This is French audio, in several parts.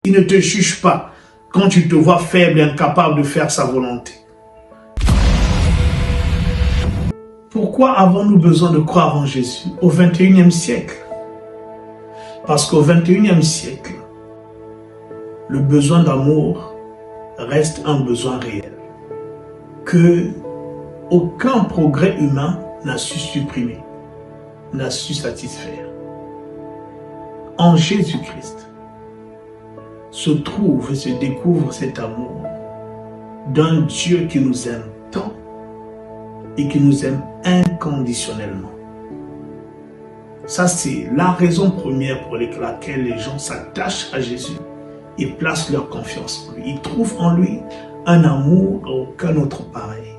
Il ne te juge pas quand tu te vois faible et incapable de faire sa volonté. Pourquoi avons-nous besoin de croire en Jésus au XXIe siècle? Parce qu'au XXIe siècle, le besoin d'amour reste un besoin réel que aucun progrès humain n'a su supprimer, n'a su satisfaire. En Jésus-Christ se trouve et se découvre cet amour d'un Dieu qui nous aime tant et qui nous aime inconditionnellement. Ça, c'est la raison première pour laquelle les gens s'attachent à Jésus et placent leur confiance en lui. Ils trouvent en lui un amour à aucun autre pareil.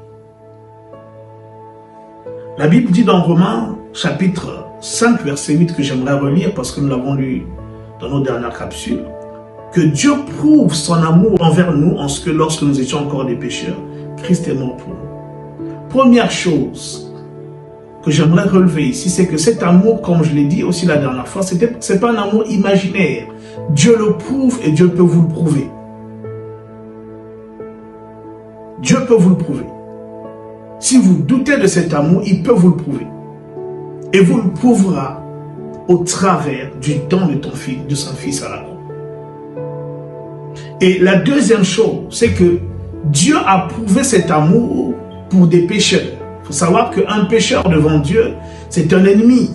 La Bible dit dans Romains, chapitre 5, verset 8, que j'aimerais relire parce que nous l'avons lu dans nos dernières capsules, que Dieu prouve son amour envers nous en ce que lorsque nous étions encore des pécheurs, Christ est mort pour nous. Première chose que j'aimerais relever ici, c'est que cet amour, comme je l'ai dit aussi la dernière fois, c'est pas un amour imaginaire. Dieu le prouve et Dieu peut vous le prouver. Dieu peut vous le prouver. Si vous doutez de cet amour, il peut vous le prouver. Et vous le prouvera au travers du don de son Fils à la croix. Et la deuxième chose, c'est que Dieu a prouvé cet amour pour des pécheurs. Il faut savoir qu'un pécheur devant Dieu, c'est un ennemi.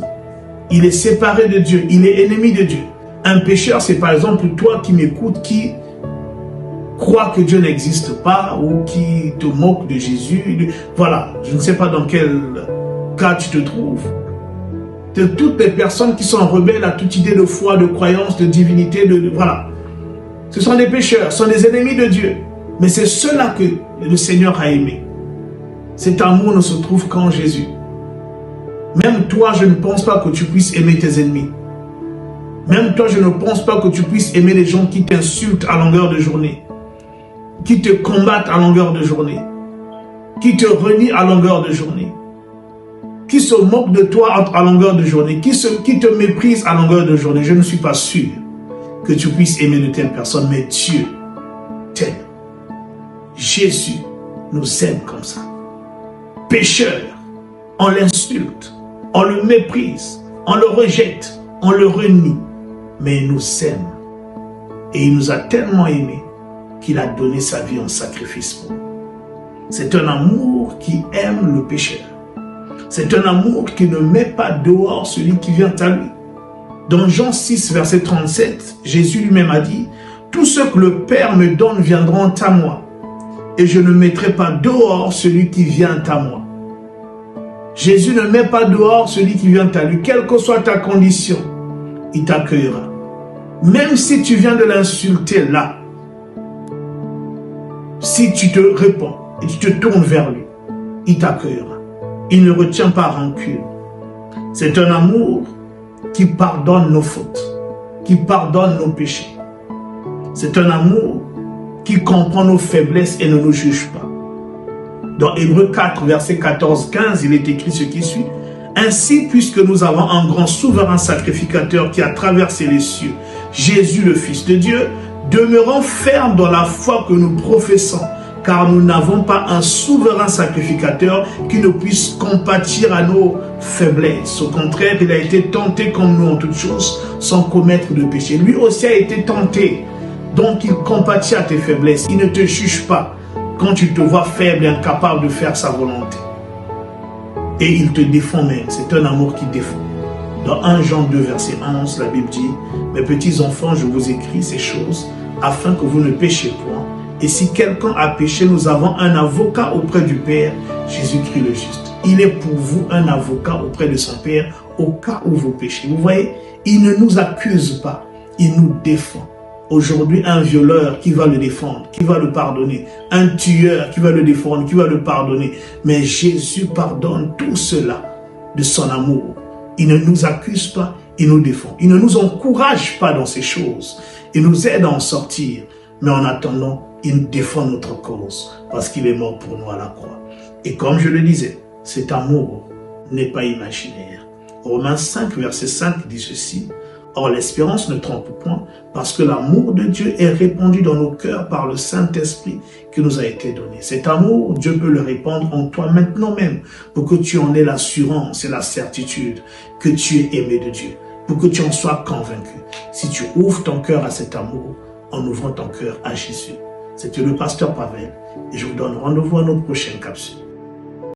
Il est séparé de Dieu, il est ennemi de Dieu. Un pécheur, c'est par exemple toi qui m'écoutes, qui croit que Dieu n'existe pas ou qui te moque de Jésus. Voilà, je ne sais pas dans quel cas tu te trouves. De toutes les personnes qui sont rebelles à toute idée de foi, de croyance, de divinité, voilà. Ce sont des pécheurs, ce sont des ennemis de Dieu. Mais c'est ceux-là que le Seigneur a aimé. Cet amour ne se trouve qu'en Jésus. Même toi, je ne pense pas que tu puisses aimer tes ennemis. Même toi, je ne pense pas que tu puisses aimer les gens qui t'insultent à longueur de journée, qui te combattent à longueur de journée, qui te renient à longueur de journée, qui se moquent de toi à longueur de journée, qui te méprisent à longueur de journée. Je ne suis pas sûr que tu puisses aimer de telles personnes, mais Dieu t'aime. Jésus nous aime comme ça. Pécheur, on l'insulte, on le méprise, on le rejette, on le renie, mais il nous aime. Et il nous a tellement aimés qu'il a donné sa vie en sacrifice pour nous. C'est un amour qui aime le pécheur. C'est un amour qui ne met pas dehors celui qui vient à lui. Dans Jean 6, verset 37, Jésus lui-même a dit « Tous ceux que le Père me donne viendront à moi, et je ne mettrai pas dehors celui qui vient à moi. » Jésus ne met pas dehors celui qui vient à lui, quelle que soit ta condition, il t'accueillera. Même si tu viens de l'insulter là, si tu te réponds et tu te tournes vers lui, il t'accueillera. Il ne retient pas rancune. C'est un amour qui pardonne nos fautes, qui pardonne nos péchés. C'est un amour qui comprend nos faiblesses et ne nous juge pas. Dans Hébreux 4, verset 14-15, il est écrit ce qui suit. « Ainsi, puisque nous avons un grand souverain sacrificateur qui a traversé les cieux, Jésus le Fils de Dieu, demeurons fermes dans la foi que nous professons, car nous n'avons pas un souverain sacrificateur qui ne puisse compatir à nos faiblesses. Au contraire, il a été tenté comme nous en toutes choses, sans commettre de péché. Lui aussi a été tenté, donc il compatit à tes faiblesses. Il ne te juge pas quand tu te vois faible et incapable de faire sa volonté. Et il te défend même, c'est un amour qui défend. Dans 1 Jean 2, verset 11, la Bible dit « Mes petits enfants, je vous écris ces choses afin que vous ne péchiez point. Et si quelqu'un a péché, nous avons un avocat auprès du Père, Jésus-Christ le juste. Il est pour vous un avocat auprès de son Père au cas où vous péchez. » Vous voyez, il ne nous accuse pas, il nous défend. Aujourd'hui, un violeur qui va le défendre, qui va le pardonner. Un tueur qui va le défendre, qui va le pardonner. Mais Jésus pardonne tout cela de son amour. Il ne nous accuse pas, il nous défend. Il ne nous encourage pas dans ces choses. Il nous aide à en sortir. Mais en attendant, il défend notre cause parce qu'il est mort pour nous à la croix. Et comme je le disais, cet amour n'est pas imaginaire. Romains 5, verset 5 dit ceci. Or, l'espérance ne trompe point, parce que l'amour de Dieu est répandu dans nos cœurs par le Saint-Esprit qui nous a été donné. Cet amour, Dieu peut le répandre en toi maintenant même, pour que tu en aies l'assurance et la certitude que tu es aimé de Dieu, pour que tu en sois convaincu. Si tu ouvres ton cœur à cet amour, en ouvrant ton cœur à Jésus. C'était le pasteur Pavel, et je vous donne rendez-vous à notre prochaine capsule.